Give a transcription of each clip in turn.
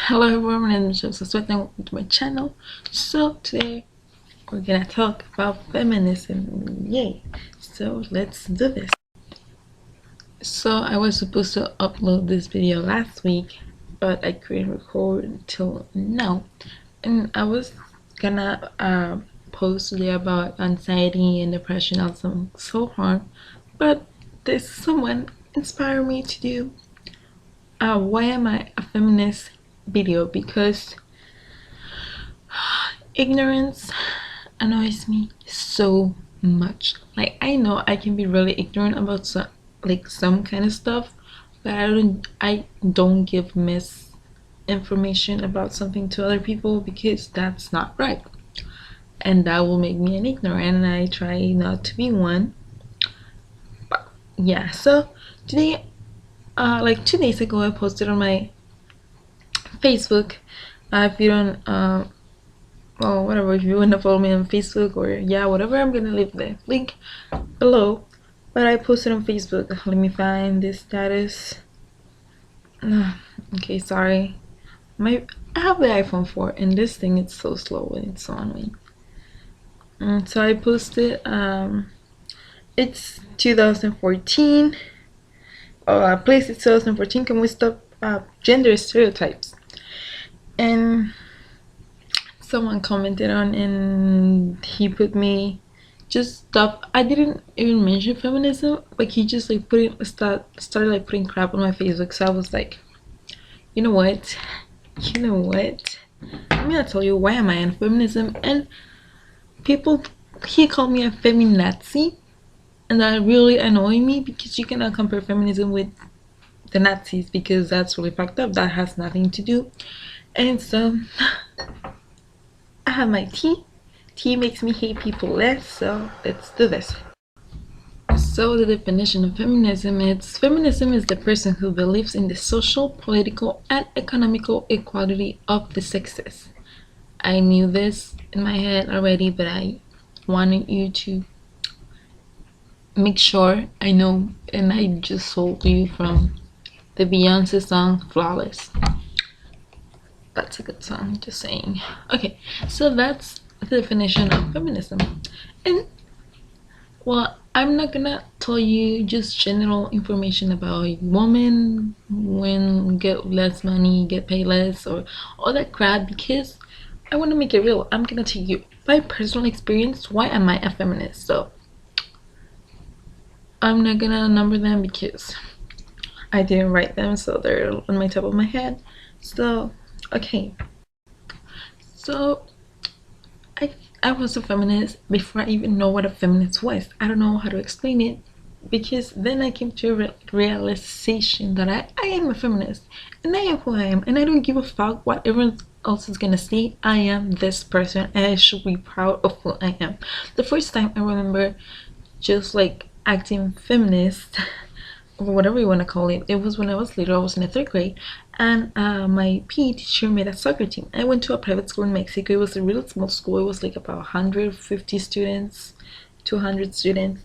Hello everyone, my name is Joseph Sweat and welcome to my channel. So today we're gonna talk about feminism. Yay! So let's do this. So I was supposed to upload this video last week, but I couldn't record until now. And I was gonna post today about anxiety and depression and some self-harm, but there's someone inspired me to do why am I a feminist video, because ignorance annoys me so much. Like, I know I can be really ignorant about some kind of stuff, but I don't give misinformation about something to other people, because that's not right, and that will make me an ignorant, and I try not to be one. But yeah, so today, like 2 days ago, I posted on my Facebook. If you don't well, whatever, if you want to follow me on Facebook, or yeah, whatever, I'm gonna leave the link below. But I posted on Facebook. Let me find this status. Okay, sorry, I have the iPhone 4 and this thing is so slow and it's so annoying. So I posted it's 2014. Please, it's 2014, can we stop gender stereotypes? And someone commented on, and he put me just stuff. I didn't even mention feminism, like he just like started like putting crap on my Facebook. So I was like, you know what, I'm gonna tell you why am I in feminism. And people, he called me a feminazi, and that really annoyed me, because you cannot compare feminism with the Nazis, because that's really fucked up. That has nothing to do. And so I have my tea. Tea makes me hate people less, so let's do this. So the definition of feminism is the person who believes in the social, political, and economical equality of the sexes. I knew this in my head already, but I wanted you to make sure I know, and I just told you from the Beyonce song Flawless. That's a good song, just saying. Okay, so that's the definition of feminism. And well, I'm not gonna tell you just general information about women when get less money, get paid less, or all that crap, because I want to make it real. I'm gonna tell you by personal experience why am I a feminist. So I'm not gonna number them because I didn't write them, so they're on my top of my head. So okay, so I was a feminist before I even know what a feminist was. I don't know how to explain it, because then I came to a realization that I am a feminist, and I am who I am, and I don't give a fuck what everyone else is gonna say. I am this person, and I should be proud of who I am. The first time I remember just like acting feminist, or whatever you want to call it, it was when I was little. I was in the 3rd grade, and my PE teacher made a soccer team. I went to a private school in Mexico. It was a really small school. It was like about 150 students, 200 students,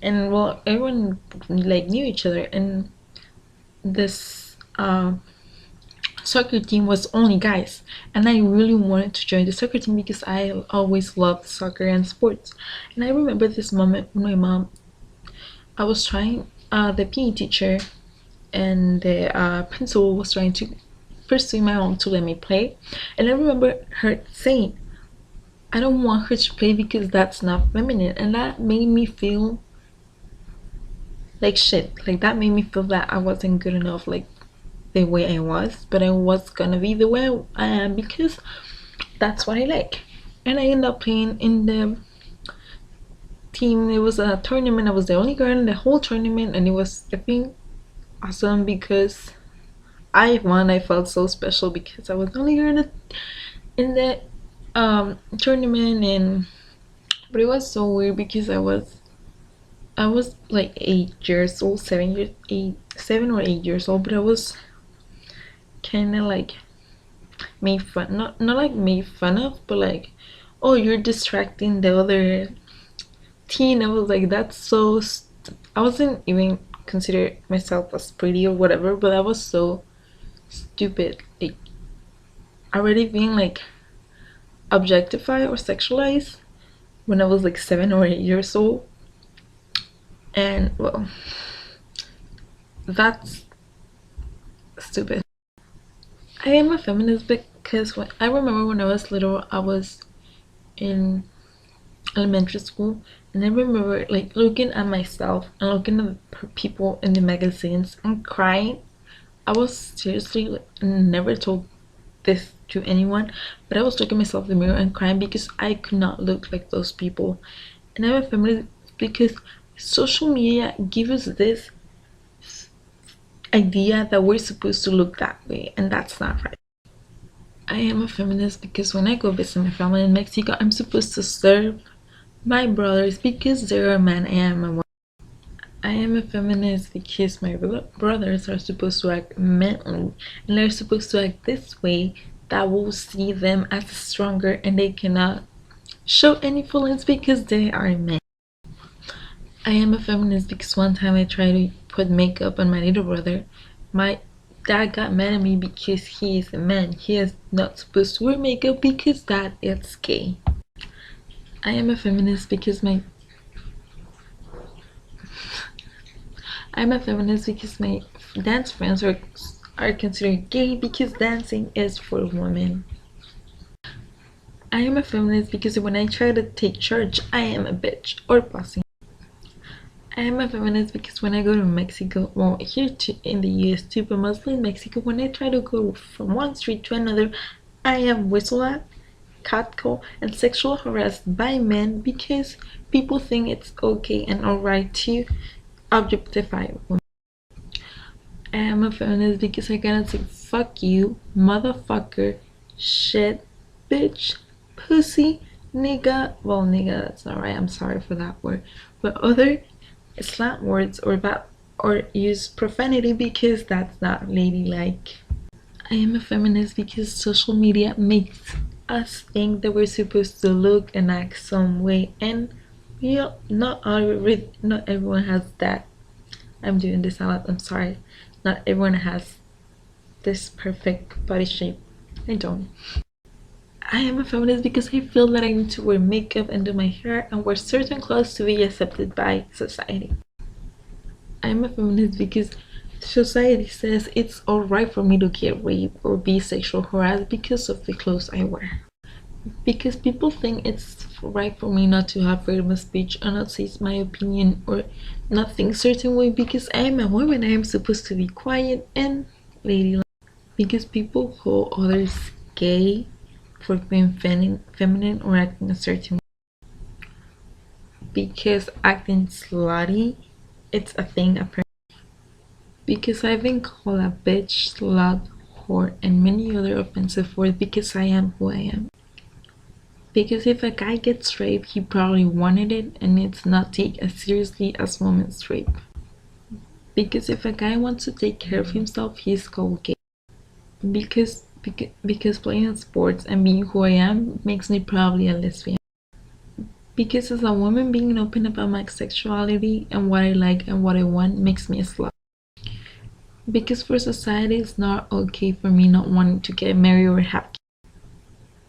and well, everyone like knew each other. And this soccer team was only guys, and I really wanted to join the soccer team because I always loved soccer and sports. And I remember this moment when my mom, I was trying, the PE teacher and the principal was trying to persuade my mom to let me play. And I remember her saying, I don't want her to play because that's not feminine. And that made me feel like shit. Like, that made me feel that I wasn't good enough, like the way I was, but I was gonna be the way I am, because that's what I like. And I ended up playing in the team. It was a tournament. I was the only girl in the whole tournament, and it was, I think, awesome, because I won. I felt so special because I was the only girl in the tournament. And but it was so weird because I was like 8 years old, 7 or 8 years old, but I was kind of like made fun, not like made fun of, but like, oh, you're distracting the other teen. I was like, that's so I wasn't even consider myself as pretty or whatever, but I was so stupid. Like, already being like objectified or sexualized when I was like 7 or 8 years old. And well, that's stupid. I am a feminist because I remember when I was little, I was in elementary school, and I remember like looking at myself and looking at the people in the magazines and crying. I was seriously never told this to anyone, but I was looking at myself in the mirror and crying because I could not look like those people. And I'm a feminist because social media gives us this idea that we're supposed to look that way, and that's not right. I am a feminist because when I go visit my family in Mexico, I'm supposed to serve my brothers because they're a man and I'm a woman. I am a feminist because my brothers are supposed to act manly and they're supposed to act this way that will see them as stronger and they cannot show any feelings because they are men. I am a feminist because one time I tried to put makeup on my little brother. My dad got mad at me because he is a man. He is not supposed to wear makeup because that is gay. I am a feminist because I'm a feminist because my dance friends are considered gay because dancing is for women. I am a feminist because when I try to take charge, I am a bitch or pussy. I am a feminist because when I go to Mexico, well, here too, in the US too, but mostly in Mexico, when I try to go from one street to another, I am whistled at, catcalled, and sexual harassed by men because people think it's okay and alright to objectify women. I am a feminist because I gotta say fuck you, motherfucker, shit, bitch, pussy, nigga. Well, nigga, that's not right. I'm sorry for that word. But other slang words or use profanity because that's not ladylike. I am a feminist because social media makes us think that we're supposed to look and act some way, and not everyone has that. I'm doing this a lot. I'm sorry. Not everyone has this perfect body shape. I don't. I am a feminist because I feel that I need to wear makeup and do my hair and wear certain clothes to be accepted by society. I am a feminist because society says it's alright for me to get raped or be sexual harassed because of the clothes I wear. Because people think it's right for me not to have freedom of speech or not say my opinion or not think certain way because I am a woman. I am supposed to be quiet and ladylike. Because people call others gay for being feminine or acting a certain way. Because acting slutty, it's a thing apparently. Because I've been called a bitch, slut, whore, and many other offensive words because I am who I am. Because if a guy gets raped, he probably wanted it and it's not taken as seriously as women's rape. Because if a guy wants to take care of himself, he's called gay. Because playing sports and being who I am makes me probably a lesbian. Because as a woman, being open about my sexuality and what I like and what I want makes me a slut. Because for society, it's not okay for me not wanting to get married or have kids.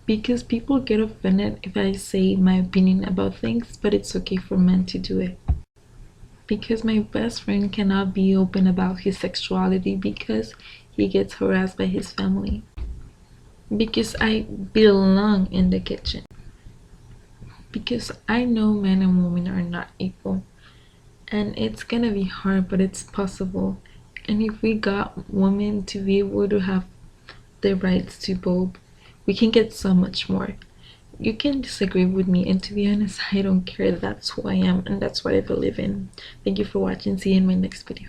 Because people get offended if I say my opinion about things, but it's okay for men to do it. Because my best friend cannot be open about his sexuality because he gets harassed by his family. Because I belong in the kitchen. Because I know men and women are not equal. And it's gonna be hard, but it's possible. And if we got women to be able to have the rights to vote, we can get so much more. You can disagree with me, and to be honest, I don't care. That's who I am and that's what I believe in. Thank you for watching. See you in my next video.